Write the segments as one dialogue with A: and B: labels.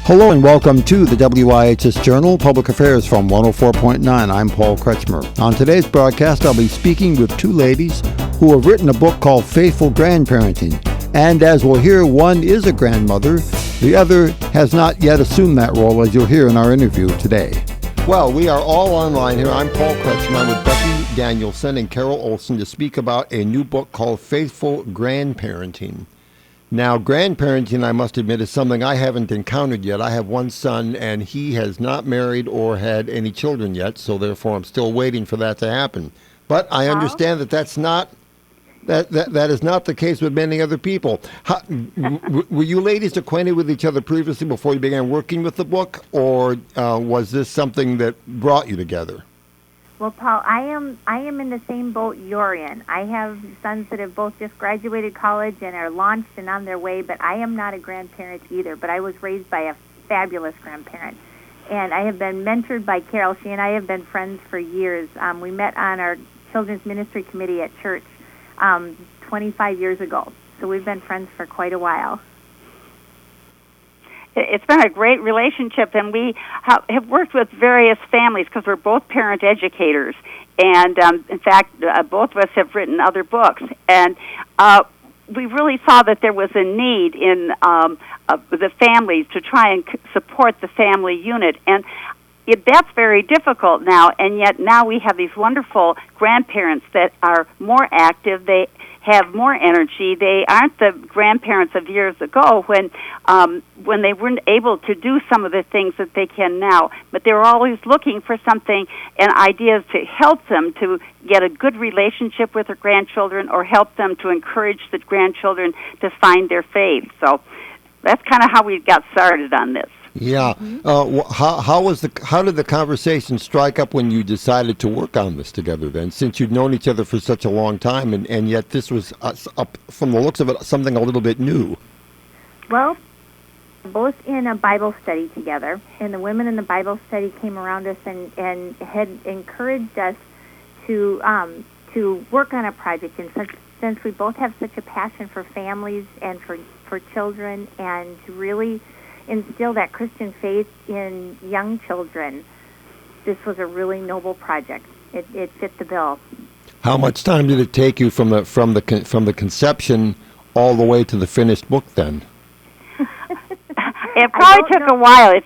A: Hello and welcome to the WIHS Journal, Public Affairs from 104.9. I'm Paul Kretschmer. On today's broadcast, I'll be speaking with two ladies who have written a book called Faithful Grandparenting. And as we'll hear, one is a grandmother. The other has not yet assumed that role, as you'll hear in our interview today. Well, we are all online here. I'm Paul Kretschmer. I'm with Becky Danielson and Carol Olson to speak about a new book called Faithful Grandparenting. Now, grandparenting, I must admit, is something I haven't encountered yet. I have one son, and he has not married or had any children yet, so therefore I'm still waiting for that to happen. But I understand that that is not the case with many other people. Were you ladies acquainted with each other previously before you began working with the book, or was this something that brought you together?
B: Well, Paul, I am in the same boat you're in. I have sons that have both just graduated college and are launched and on their way, but I am not a grandparent either. But I was raised by a fabulous grandparent, and I have been mentored by Carol. She and I have been friends for years. We met on our children's ministry committee at church 25 years ago, so we've been friends for quite a while.
C: It's been a great relationship, and we have worked with various families because we're both parent educators. And, in fact, both of us have written other books. And we really saw that there was a need in the families to try and support the family unit. And that's very difficult now, and yet now we have these wonderful grandparents that are more active. They have more energy. They aren't the grandparents of years ago when they weren't able to do some of the things that they can now. But they're always looking for something and ideas to help them to get a good relationship with their grandchildren or help them to encourage the grandchildren to find their faith. So that's kind of how we got started on this.
A: Yeah. How did the conversation strike up when you decided to work on this together then, since you'd known each other for such a long time, and yet this was, from the looks of it, something a little bit new?
B: Well, both in a Bible study together, and the women in the Bible study came around us and had encouraged us to work on a project, and since we both have such a passion for families and for children, and to really instill that Christian faith in young children, this was a really noble project. It fit the bill.
A: How much time did it take you from the conception all the way to the finished book then?
C: It probably took a while.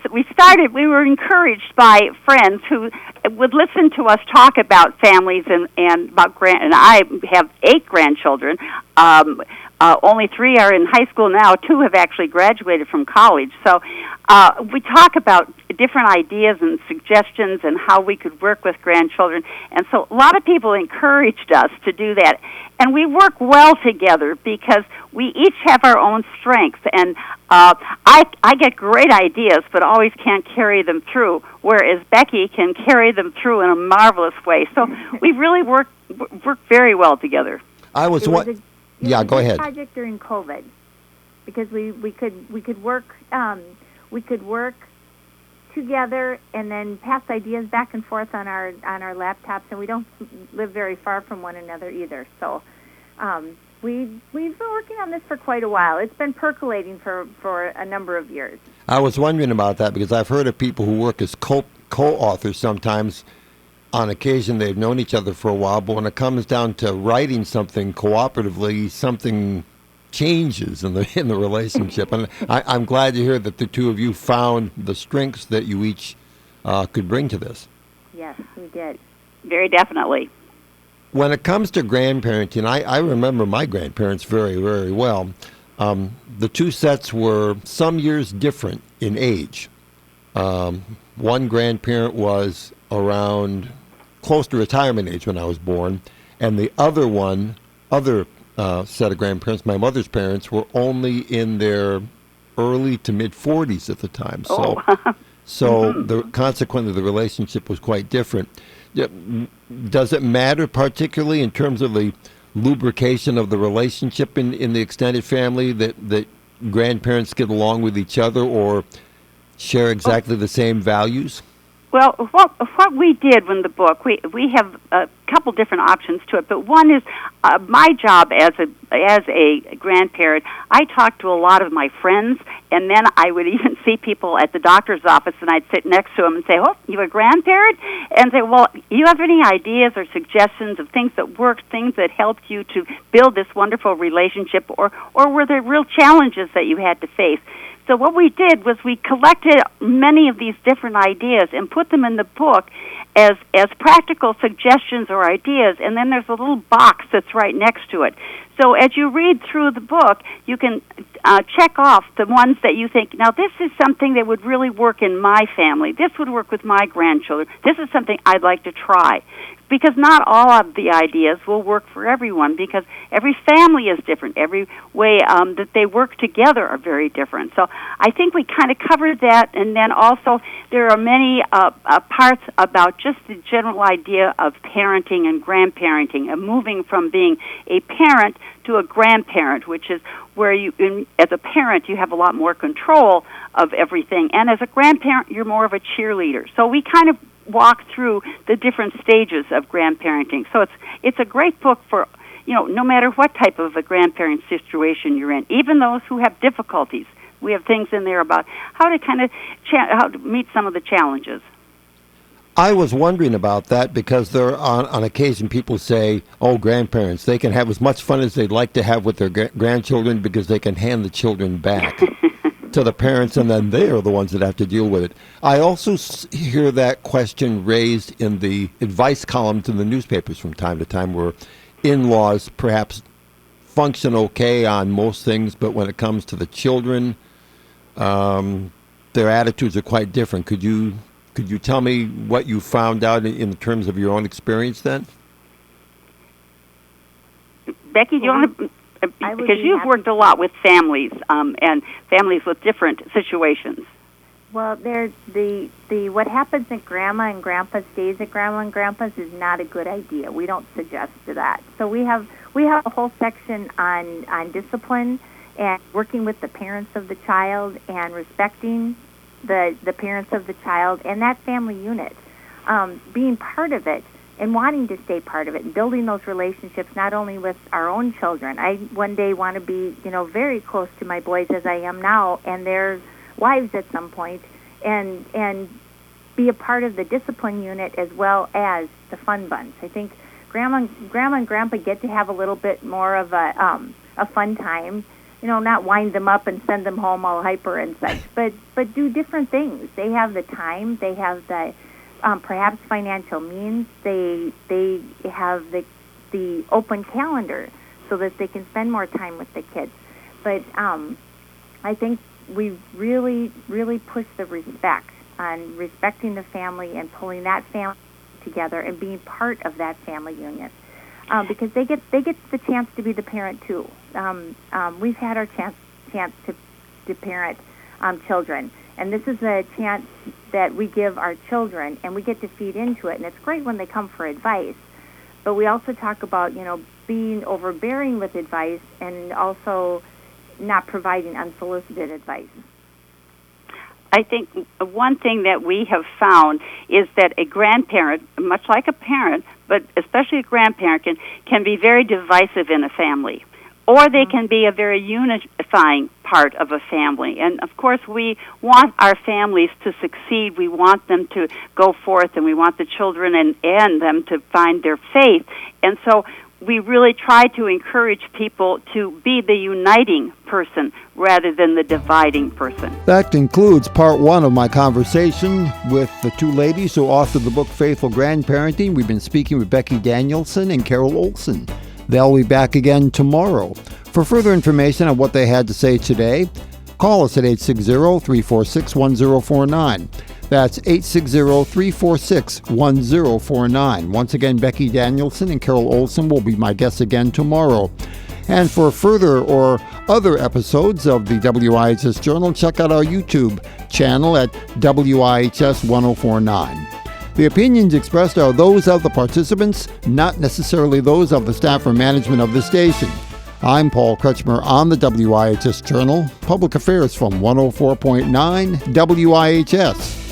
C: We were encouraged by friends who would listen to us talk about families and about and I have 8 grandchildren. Only 3 are in high school now. 2 have actually graduated from college. So we talk about different ideas and suggestions and how we could work with grandchildren. And so a lot of people encouraged us to do that. And we work well together because we each have our own strengths. And I get great ideas, but always can't carry them through, whereas Becky can carry them through in a marvelous way. So we really work very well together.
A: Yeah, go ahead.
B: Project during COVID, because we could work together and then pass ideas back and forth on our laptops, and we don't live very far from one another either. So we've been working on this for quite a while. It's been percolating for a number of years.
A: I was wondering about that because I've heard of people who work as co-authors sometimes. On occasion, they've known each other for a while, but when it comes down to writing something cooperatively, something changes in the relationship. And I'm glad to hear that the two of you found the strengths that you each could bring to this.
B: Yes, we did.
C: Very definitely.
A: When it comes to grandparenting, I remember my grandparents very, very well. The two sets were some years different in age. One grandparent was around close to retirement age when I was born, and the other set of grandparents, my mother's parents, were only in their early to mid 40s at the time. So consequently the relationship was quite different. Does it matter particularly in terms of the lubrication of the relationship in the extended family that grandparents get along with each other or share exactly the same values?
C: Well, what we did in the book, we have a couple different options to it, but one is my job as a grandparent. I talked to a lot of my friends, and then I would even see people at the doctor's office, and I'd sit next to them and say, "Oh, you a grandparent?" And say, "Well, you have any ideas or suggestions of things that worked, things that helped you to build this wonderful relationship, or were there real challenges that you had to face?" So what we did was we collected many of these different ideas and put them in the book as practical suggestions or ideas, and then there's a little box that's right next to it. So as you read through the book, you can check off the ones that you think, now this is something that would really work in my family. This would work with my grandchildren. This is something I'd like to try. Because not all of the ideas will work for everyone, because every family is different. Every way that they work together are very different. So I think we kind of covered that, and then also there are many parts about just the general idea of parenting and grandparenting, and moving from being a parent to a grandparent, which is where as a parent, you have a lot more control of everything, and as a grandparent, you're more of a cheerleader. So we kind of walk through the different stages of grandparenting. So it's a great book for, no matter what type of a grandparent situation you're in, even those who have difficulties. We have things in there about how to how to meet some of the challenges.
A: I was wondering about that because there on occasion people say, "Oh, grandparents, they can have as much fun as they'd like to have with their grandchildren because they can hand the children back to the parents, and then they are the ones that have to deal with it." I also hear that question raised in the advice columns in the newspapers from time to time, where in-laws perhaps function okay on most things, but when it comes to the children, their attitudes are quite different. Could you tell me what you found out in terms of your own experience then?
C: Becky, do you want to... Because you've worked a lot with families and families with different situations.
B: Well, what happens at Grandma and Grandpa stays at Grandma and Grandpa's is not a good idea. We don't suggest that. So we have a whole section on discipline and working with the parents of the child and respecting the parents of the child and that family unit, being part of it. And wanting to stay part of it and building those relationships not only with our own children. I one day want to be, very close to my boys as I am now and their wives at some point, and be a part of the discipline unit as well as the fun bunch. I think Grandma and Grandpa get to have a little bit more of a fun time, not wind them up and send them home all hyper and such, but do different things. They have the time, they have the perhaps financial means. They have the open calendar so that they can spend more time with the kids. But I think we really, really push the respect on respecting the family and pulling that family together and being part of that family unit, because they get the chance to be the parent too. We've had our chance to parent children. And this is a chance that we give our children, and we get to feed into it. And it's great when they come for advice. But we also talk about, being overbearing with advice and also not providing unsolicited advice.
C: I think one thing that we have found is that a grandparent, much like a parent, but especially a grandparent, can be very divisive in a family. Or they can be a very unifying part of a family. And, of course, we want our families to succeed. We want them to go forth, and we want the children and them to find their faith. And so we really try to encourage people to be the uniting person rather than the dividing person.
A: That concludes part one of my conversation with the two ladies who authored the book Faithful Grandparenting. We've been speaking with Becky Danielson and Carol Olson. They'll be back again tomorrow. For further information on what they had to say today, call us at 860-346-1049. That's 860-346-1049. Once again, Becky Danielson and Carol Olson will be my guests again tomorrow. And for further or other episodes of the WIHS Journal, check out our YouTube channel at WIHS 1049. The opinions expressed are those of the participants, not necessarily those of the staff or management of the station. I'm Paul Kretschmer on the WIHS Journal, Public Affairs from 104.9 WIHS.